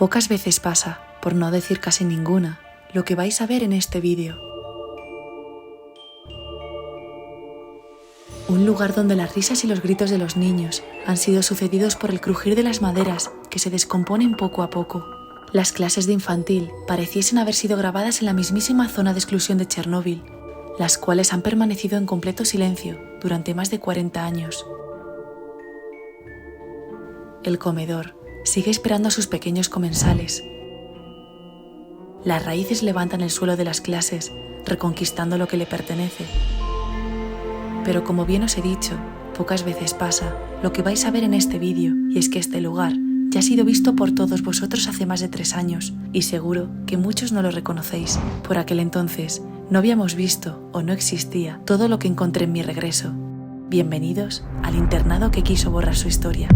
Pocas veces pasa, por no decir casi ninguna, lo que vais a ver en este vídeo. Un lugar donde las risas y los gritos de los niños han sido sucedidos por el crujir de las maderas que se descomponen poco a poco. Las clases de infantil pareciesen haber sido grabadas en la mismísima zona de exclusión de Chernóbil, las cuales han permanecido en completo silencio durante más de 40 años. El comedor sigue esperando a sus pequeños comensales. Las raíces levantan el suelo de las clases, reconquistando lo que le pertenece. Pero como bien os he dicho, pocas veces pasa lo que vais a ver en este vídeo, y es que este lugar ya ha sido visto por todos vosotros hace más de 3 años, y seguro que muchos no lo reconocéis. Por aquel entonces no habíamos visto o no existía todo lo que encontré en mi regreso. Bienvenidos al internado que quiso borrar su historia.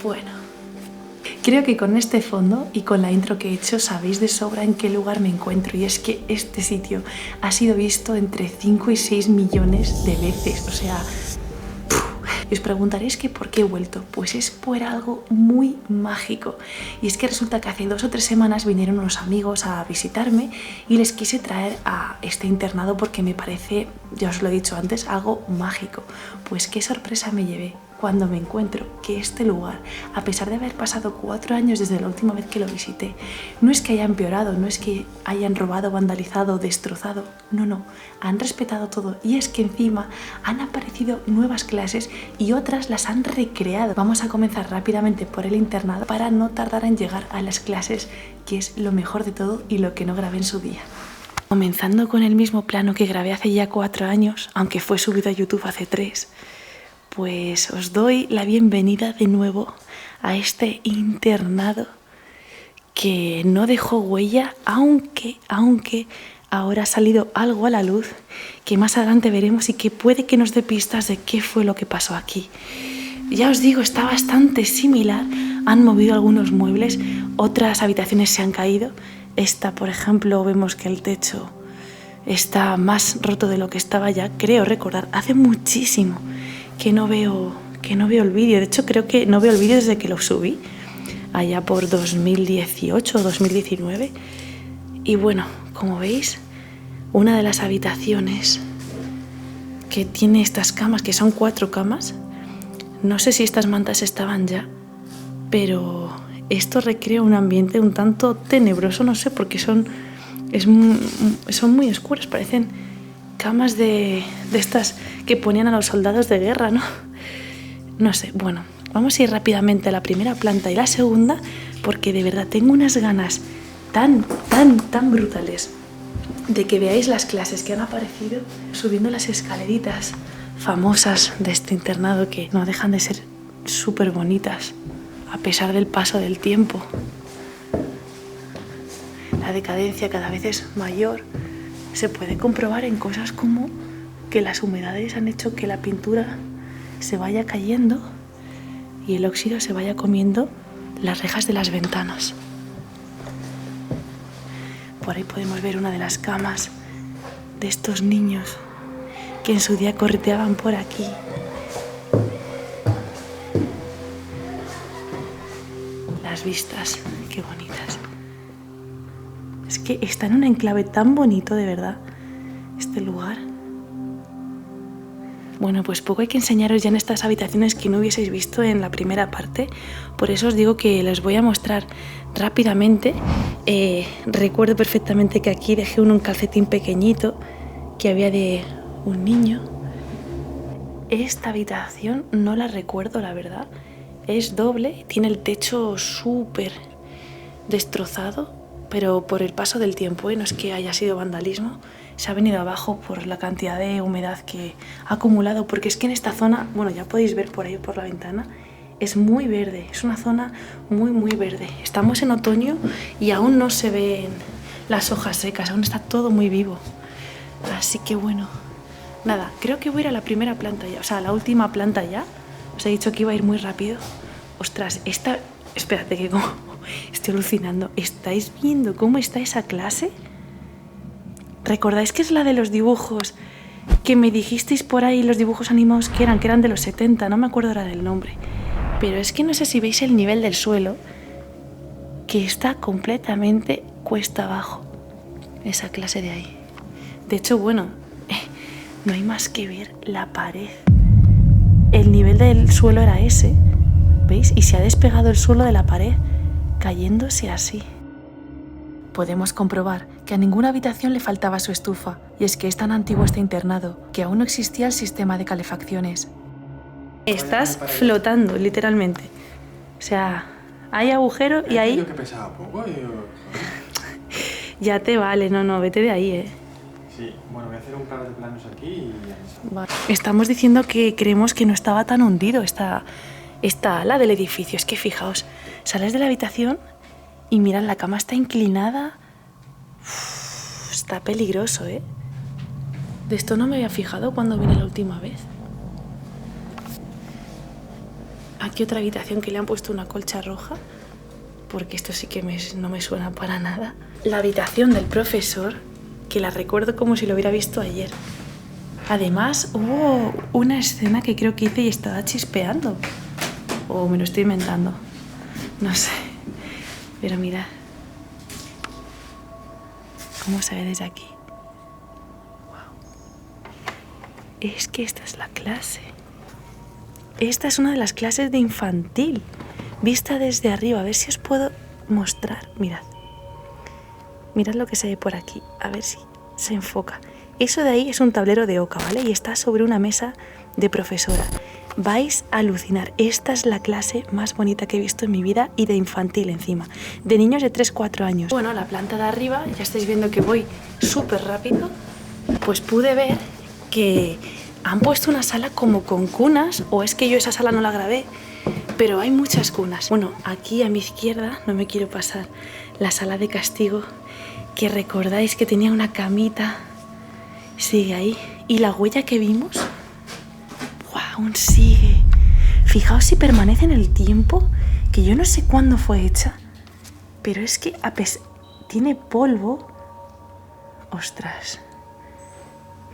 Bueno, creo que con este fondo y con la intro que he hecho sabéis de sobra en qué lugar me encuentro, y es que este sitio ha sido visto entre 5 y 6 millones de veces, o sea... Y os preguntaréis que por qué he vuelto. Pues es por algo muy mágico. Y es que resulta que hace 2 o 3 semanas vinieron unos amigos a visitarme y les quise traer a este internado porque me parece, ya os lo he dicho antes, algo mágico. Pues qué sorpresa me llevé cuando me encuentro que este lugar, a pesar de haber pasado 4 años desde la última vez que lo visité, no es que haya empeorado, no es que hayan robado, vandalizado, destrozado, no, han respetado todo, y es que encima han aparecido nuevas clases y otras las han recreado. Vamos a comenzar rápidamente por el internado para no tardar en llegar a las clases, que es lo mejor de todo y lo que no grabé en su día. Comenzando con el mismo plano que grabé hace ya 4 años, aunque fue subido a YouTube hace 3, pues os doy la bienvenida de nuevo a este internado que no dejó huella, aunque ahora ha salido algo a la luz que más adelante veremos y que puede que nos dé pistas de qué fue lo que pasó aquí. Ya os digo, está bastante similar, han movido algunos muebles, otras habitaciones se han caído. Esta, por ejemplo, vemos que el techo está más roto de lo que estaba ya, creo recordar, hace muchísimo que no veo el vídeo. De hecho, creo que no veo el vídeo desde que lo subí, allá por 2018 o 2019. Y bueno, como veis, una de las habitaciones que tiene estas camas, que son 4 camas, no sé si estas mantas estaban ya, pero esto recrea un ambiente un tanto tenebroso, no sé, porque son muy oscuras, parecen camas de estas que ponían a los soldados de guerra, ¿no? No sé, bueno, vamos a ir rápidamente a la primera planta y la segunda, porque de verdad tengo unas ganas tan brutales de que veáis las clases que han aparecido subiendo las escaleritas famosas de este internado, que no dejan de ser súper bonitas a pesar del paso del tiempo. La decadencia cada vez es mayor. Se puede comprobar en cosas como que las humedades han hecho que la pintura se vaya cayendo y el óxido se vaya comiendo las rejas de las ventanas. Por ahí podemos ver una de las camas de estos niños que en su día correteaban por aquí. Las vistas, qué bonitas. Es que está en un enclave tan bonito, de verdad, este lugar. Bueno, pues poco hay que enseñaros ya en estas habitaciones que no hubieseis visto en la primera parte. Por eso os digo que les voy a mostrar rápidamente. Recuerdo perfectamente que aquí dejé un calcetín pequeñito que había de un niño. Esta habitación no la recuerdo, la verdad. Es doble, tiene el techo súper destrozado, pero por el paso del tiempo, no es que haya sido vandalismo, se ha venido abajo por la cantidad de humedad que ha acumulado, porque es que en esta zona, bueno, ya podéis ver por ahí por la ventana, es muy verde, es una zona muy verde. Estamos en otoño y aún no se ven las hojas secas, aún está todo muy vivo. Así que bueno, nada, creo que voy a ir a la primera planta ya, o sea, a la última planta ya. Os he dicho que iba a ir muy rápido. Ostras, espérate que como estoy alucinando. ¿Estáis viendo cómo está esa clase? ¿Recordáis que es la de los dibujos que me dijisteis por ahí, los dibujos animados que eran de los 70? No me acuerdo ahora del nombre. Pero es que no sé si veis el nivel del suelo, que está completamente cuesta abajo. Esa clase de ahí. De hecho, bueno, no hay más que ver la pared. El nivel del suelo era ese, ¿veis? Y se ha despegado el suelo de la pared, cayéndose así. Podemos comprobar que a ninguna habitación le faltaba su estufa, y es que es tan antiguo este internado que aún no existía el sistema de calefacciones. Estás flotando, literalmente. O sea, hay agujero y ahí... Yo que pesaba poco, Ya te vale, no, vete de ahí, Sí, bueno, voy a hacer un par de planos aquí y ya está. Vale. Estamos diciendo que creemos que no estaba tan hundido esta ala del edificio. Es que fijaos, sales de la habitación y mirad, la cama está inclinada. Uf, está peligroso, ¿eh? De esto no me había fijado cuando vine la última vez. Aquí otra habitación que le han puesto una colcha roja, porque esto sí que no me suena para nada. La habitación del profesor, que la recuerdo como si lo hubiera visto ayer. Además, hubo una escena que creo que hice y estaba chispeando. O me lo estoy inventando. No sé. Pero mirad. ¿Cómo se ve desde aquí? Wow. Es que esta es la clase. Esta es una de las clases de infantil. Vista desde arriba. A ver si os puedo mostrar. Mirad. Mirad lo que se ve por aquí. A ver si se enfoca. Eso de ahí es un tablero de oca, ¿vale? Y está sobre una mesa de profesora. Vais a alucinar. Esta es la clase más bonita que he visto en mi vida y de infantil encima. De niños de 3-4 años. Bueno, la planta de arriba, ya estáis viendo que voy súper rápido, pues pude ver que han puesto una sala como con cunas, o es que yo esa sala no la grabé, pero hay muchas cunas. Bueno, aquí a mi izquierda, no me quiero pasar, la sala de castigo, que recordáis que tenía una camita, sigue ahí. Y la huella que vimos, ¡wow!, aún sigue. Fijaos si permanece en el tiempo, que yo no sé cuándo fue hecha, pero es que tiene polvo. Ostras,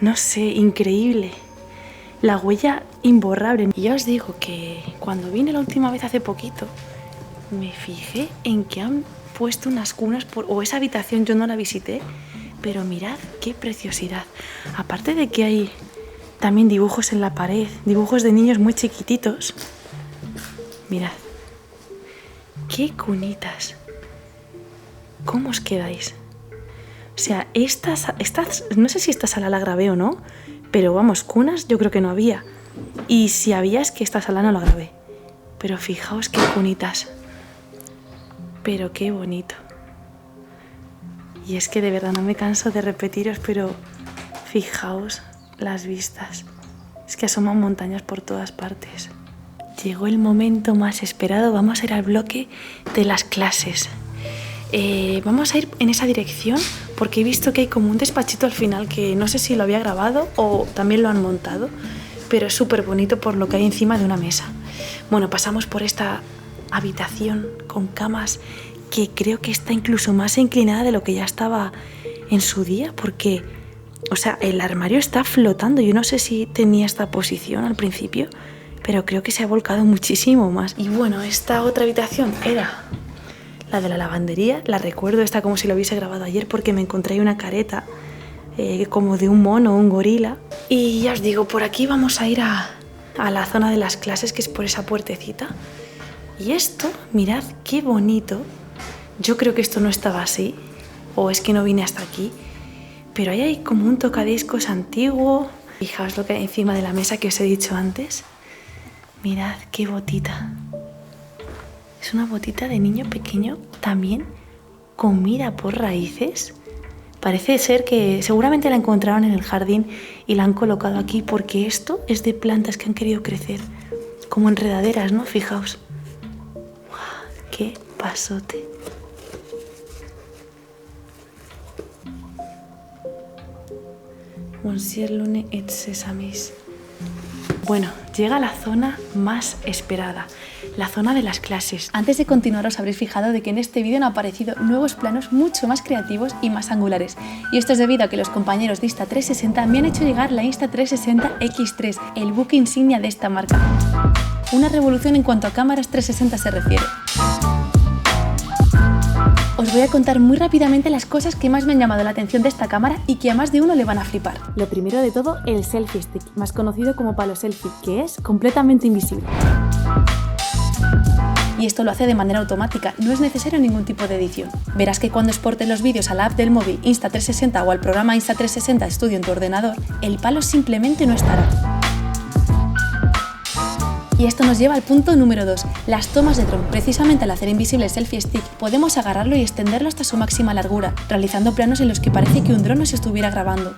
no sé, increíble. La huella imborrable. Y ya os digo que cuando vine la última vez hace poquito, me fijé en que han puesto unas cunas, o esa habitación yo no la visité, pero mirad qué preciosidad. Aparte de que hay también dibujos en la pared, dibujos de niños muy chiquititos. Mirad, qué cunitas. ¿Cómo os quedáis? O sea, estas, no sé si esta sala la grabé o no, pero vamos, cunas yo creo que no había. Y si había, es que esta sala no la grabé. Pero fijaos qué cunitas. Pero qué bonito. Y es que de verdad no me canso de repetiros, pero fijaos las vistas. Es que asoman montañas por todas partes. Llegó el momento más esperado. Vamos a ir al bloque de las clases. Vamos a ir en esa dirección porque he visto que hay como un despachito al final que no sé si lo había grabado o también lo han montado, pero es súper bonito por lo que hay encima de una mesa. Bueno, pasamos por esta habitación con camas que creo que está incluso más inclinada de lo que ya estaba en su día, porque, o sea, el armario está flotando. Yo no sé si tenía esta posición al principio, pero creo que se ha volcado muchísimo más. Y bueno, esta otra habitación era la de la lavandería. La recuerdo, está como si lo hubiese grabado ayer, porque me encontré ahí una careta como de un mono o un gorila. Y ya os digo, por aquí vamos a ir a la zona de las clases, que es por esa puertecita. Y esto, mirad qué bonito. Yo creo que esto no estaba así, o es que no vine hasta aquí, pero ahí hay como un tocadiscos antiguo. Fijaos lo que hay encima de la mesa que os he dicho antes. Mirad qué botita. Es una botita de niño pequeño también, con mira por raíces. Parece ser que seguramente la encontraron en el jardín y la han colocado aquí, porque esto es de plantas que han querido crecer, como enredaderas, ¿no? Fijaos. ¡Wow! ¡Qué pasote! Monsieur Lune et Sesamis. Bueno, llega la zona más esperada, la zona de las clases. Antes de continuar, os habréis fijado de que en este vídeo han aparecido nuevos planos mucho más creativos y más angulares. Y esto es debido a que los compañeros de Insta360 me han hecho llegar la Insta360 X3, el buque insignia de esta marca. Una revolución en cuanto a cámaras 360 se refiere. Os voy a contar muy rápidamente las cosas que más me han llamado la atención de esta cámara y que a más de uno le van a flipar. Lo primero de todo, el selfie stick, más conocido como palo selfie, que es completamente invisible. Y esto lo hace de manera automática, no es necesario ningún tipo de edición. Verás que cuando exportes los vídeos a la app del móvil Insta360 o al programa Insta360 Studio en tu ordenador, el palo simplemente no estará. Y esto nos lleva al punto número 2, las tomas de dron. Precisamente al hacer invisible el selfie stick, podemos agarrarlo y extenderlo hasta su máxima largura, realizando planos en los que parece que un dron nos estuviera grabando.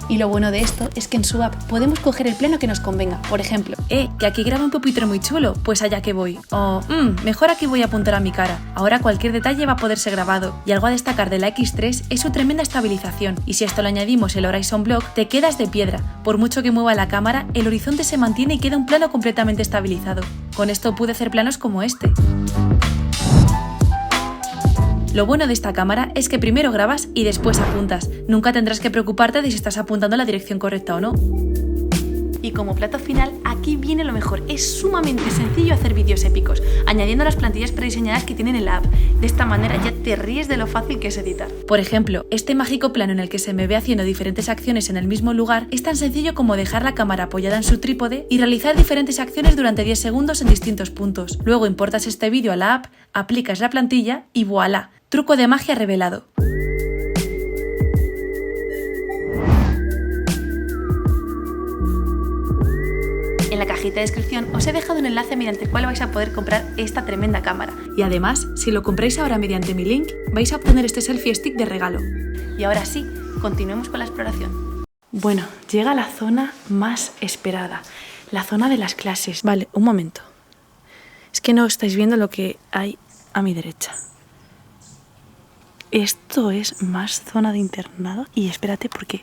Y lo bueno de esto es que en su app podemos coger el plano que nos convenga. Por ejemplo, que aquí graba un pupitre muy chulo, pues allá que voy. O, mejor aquí voy a apuntar a mi cara. Ahora cualquier detalle va a poder ser grabado. Y algo a destacar de la X3 es su tremenda estabilización. Y si a esto le añadimos el Horizon Block, te quedas de piedra. Por mucho que mueva la cámara, el horizonte se mantiene y queda un plano completamente estabilizado. Con esto pude hacer planos como este. Lo bueno de esta cámara es que primero grabas y después apuntas. Nunca tendrás que preocuparte de si estás apuntando en la dirección correcta o no. Y como plato final, aquí viene lo mejor. Es sumamente sencillo hacer vídeos épicos, añadiendo las plantillas prediseñadas que tienen en la app. De esta manera ya te ríes de lo fácil que es editar. Por ejemplo, este mágico plano en el que se me ve haciendo diferentes acciones en el mismo lugar es tan sencillo como dejar la cámara apoyada en su trípode y realizar diferentes acciones durante 10 segundos en distintos puntos. Luego importas este vídeo a la app, aplicas la plantilla y ¡voilá! Truco de magia revelado. En la cajita de descripción os he dejado un enlace mediante el cual vais a poder comprar esta tremenda cámara. Y además, si lo compráis ahora mediante mi link, vais a obtener este selfie stick de regalo. Y ahora sí, continuemos con la exploración. Bueno, llega la zona más esperada, la zona de las clases. Vale, un momento. Es que no estáis viendo lo que hay a mi derecha. Esto es más zona de internado. Y espérate, porque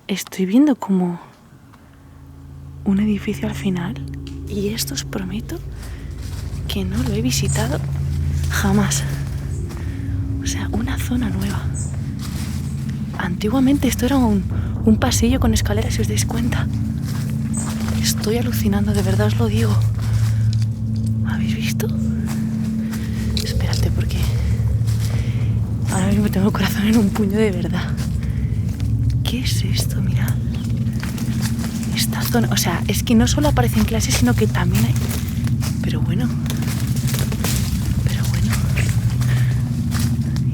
estoy viendo como un edificio al final. Y esto os prometo que no lo he visitado jamás. O sea, una zona nueva. Antiguamente esto era un pasillo con escaleras, si os dais cuenta. Estoy alucinando, de verdad os lo digo. ¿Habéis visto? Espérate, porque ahora mismo tengo el corazón en un puño de verdad. ¿Qué es esto? Mirad. Esta zona, o sea, es que no solo aparecen clases, sino que también hay... Pero bueno.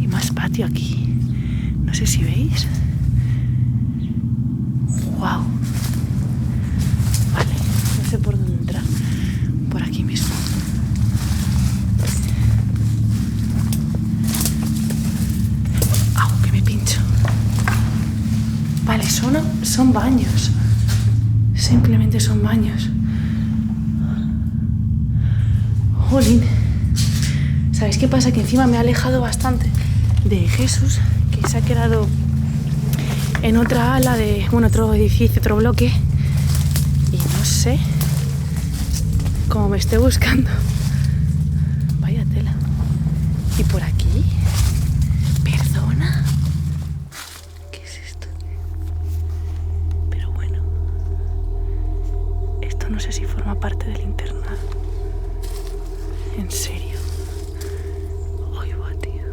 Y más patio aquí. No sé si veis. ¡Wow! Vale, no sé por dónde entrar. Por aquí mismo. ¡Au, que me pincho! Vale, son baños. Simplemente son baños. Jolín. ¿Sabéis qué pasa? Que encima me ha alejado bastante de Jesús, que se ha quedado en otra ala de, bueno, otro edificio, otro bloque. Y no sé cómo me esté buscando. Vaya tela. ¿Y por aquí? ¿Perdona? ¿Qué es esto? Pero bueno, esto no sé si forma parte del internado. En serio. Ay, va, tío.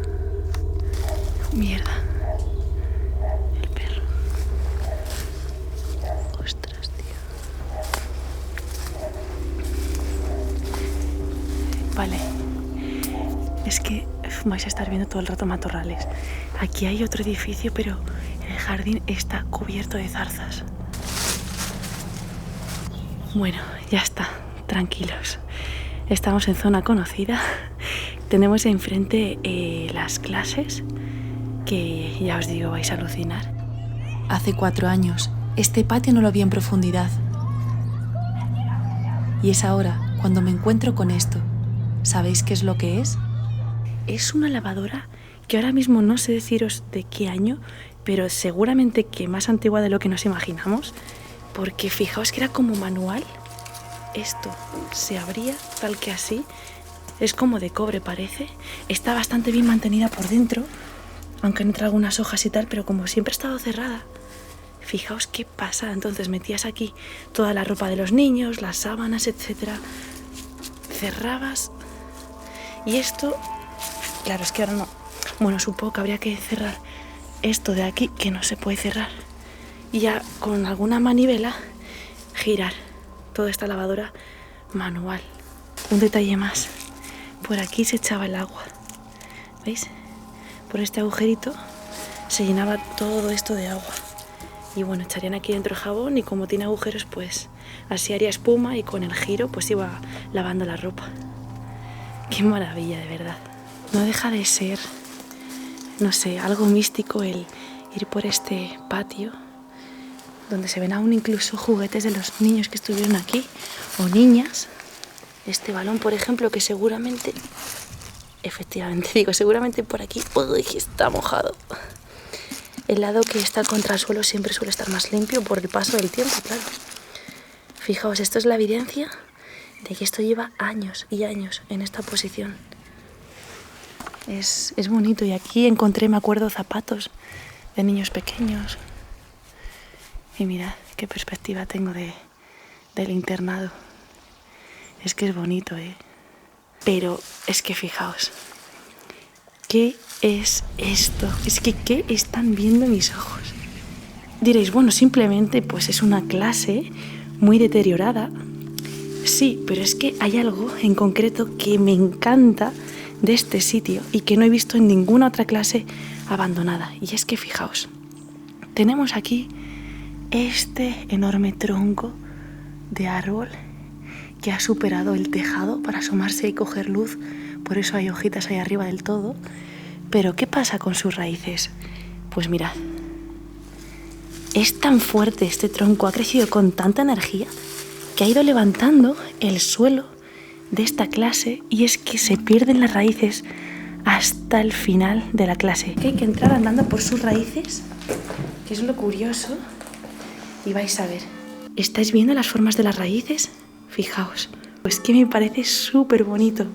Mierda. El pelo. vais a estar viendo todo el rato matorrales. Aquí hay otro edificio, pero el jardín está cubierto de zarzas. Bueno, ya está, tranquilos. Estamos en zona conocida. Tenemos enfrente las clases, que ya os digo, vais a alucinar. Hace 4 años, este patio no lo vi en profundidad. Y es ahora cuando me encuentro con esto. ¿Sabéis qué es lo que es? Es una lavadora que ahora mismo no sé deciros de qué año, pero seguramente que más antigua de lo que nos imaginamos, porque fijaos que era como manual. Esto se abría tal que así, es como de cobre parece, está bastante bien mantenida por dentro, aunque han entrado algunas hojas y tal, pero como siempre ha estado cerrada. Fijaos qué pasa, entonces metías aquí toda la ropa de los niños, las sábanas, etcétera, cerrabas y esto, claro, es que ahora no, bueno, supongo que habría que cerrar esto de aquí que no se puede cerrar y ya con alguna manivela girar toda esta lavadora manual. Un detalle más, por aquí se echaba el agua, ¿veis? Por este agujerito se llenaba todo esto de agua. Y bueno, echarían aquí dentro jabón y como tiene agujeros, pues así haría espuma y con el giro pues iba lavando la ropa. Qué maravilla, de verdad. No deja de ser, no sé, algo místico el ir por este patio donde se ven aún incluso juguetes de los niños que estuvieron aquí o niñas. Este balón, por ejemplo, que seguramente, efectivamente digo, seguramente por aquí, uy, está mojado. El lado que está contra el suelo siempre suele estar más limpio por el paso del tiempo, claro. Fijaos, esto es la evidencia de que esto lleva años y años en esta posición. Es bonito y aquí encontré, me acuerdo, zapatos de niños pequeños. Y mirad qué perspectiva tengo del internado. Es que es bonito, ¿eh? Pero es que fijaos, ¿qué es esto? Es que, ¿qué están viendo mis ojos? Diréis, bueno, simplemente pues es una clase muy deteriorada. Sí, pero es que hay algo en concreto que me encanta de este sitio y que no he visto en ninguna otra clase abandonada. Y es que fijaos, tenemos aquí este enorme tronco de árbol que ha superado el tejado para asomarse y coger luz, por eso hay hojitas ahí arriba del todo. Pero ¿qué pasa con sus raíces? Pues mirad, es tan fuerte este tronco, ha crecido con tanta energía que ha ido levantando el suelo de esta clase y es que se pierden las raíces hasta el final de la clase. Hay que entrar andando por sus raíces, que es lo curioso, y vais a ver. ¿Estáis viendo las formas de las raíces? Fijaos, pues que me parece súper bonito.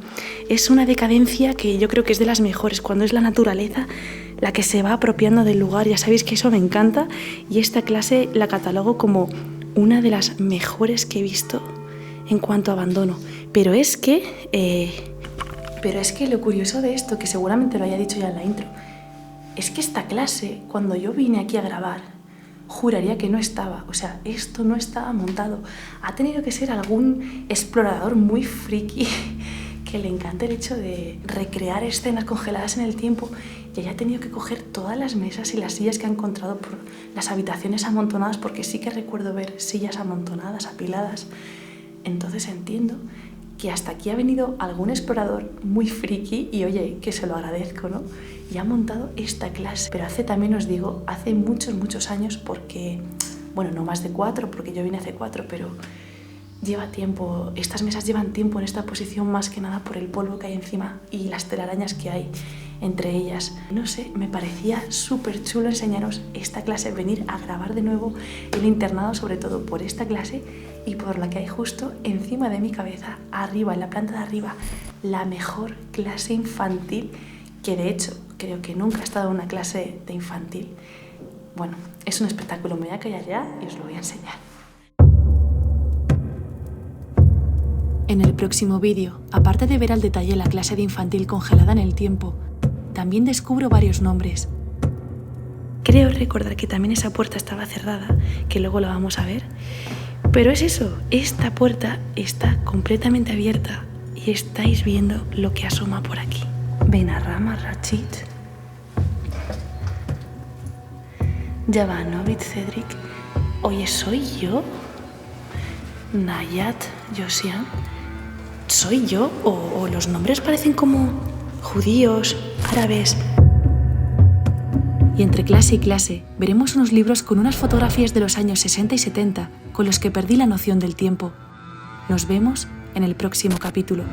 Es una decadencia que yo creo que es de las mejores, cuando es la naturaleza la que se va apropiando del lugar. Ya sabéis que eso me encanta y esta clase la catalogo como una de las mejores que he visto en cuanto a abandono. Pero es que lo curioso de esto, que seguramente lo haya dicho ya en la intro, es que esta clase, cuando yo vine aquí a grabar, juraría que no estaba, o sea, esto no estaba montado. Ha tenido que ser algún explorador muy friki que le encanta el hecho de recrear escenas congeladas en el tiempo y haya tenido que coger todas las mesas y las sillas que ha encontrado por las habitaciones amontonadas, porque sí que recuerdo ver sillas amontonadas, apiladas. Entonces entiendo que hasta aquí ha venido algún explorador muy friki y oye, que se lo agradezco, ¿no? Y ha montado esta clase. Pero hace, también os digo, hace muchos años, porque, bueno, no más de 4, porque yo vine hace 4, pero lleva tiempo, estas mesas llevan tiempo en esta posición más que nada por el polvo que hay encima y las telarañas que hay entre ellas. No sé, me parecía súper chulo enseñaros esta clase, venir a grabar de nuevo el internado, sobre todo por esta clase y por la que hay justo encima de mi cabeza, arriba, en la planta de arriba, la mejor clase infantil, que de hecho creo que nunca he estado en una clase de infantil. Bueno, es un espectáculo, me voy a callar ya y os lo voy a enseñar. En el próximo vídeo, aparte de ver al detalle la clase de infantil congelada en el tiempo, también descubro varios nombres. Creo recordar que también esa puerta estaba cerrada, que luego la vamos a ver. Pero es eso, esta puerta está completamente abierta y estáis viendo lo que asoma por aquí. Benarrama Rachid, Javanovich Cedric. Oye, ¿soy yo? Nayat Josian. ¿Soy yo? ¿O los nombres parecen como judíos, árabes? Y entre clase y clase veremos unos libros con unas fotografías de los años 60 y 70 con los que perdí la noción del tiempo. Nos vemos en el próximo capítulo.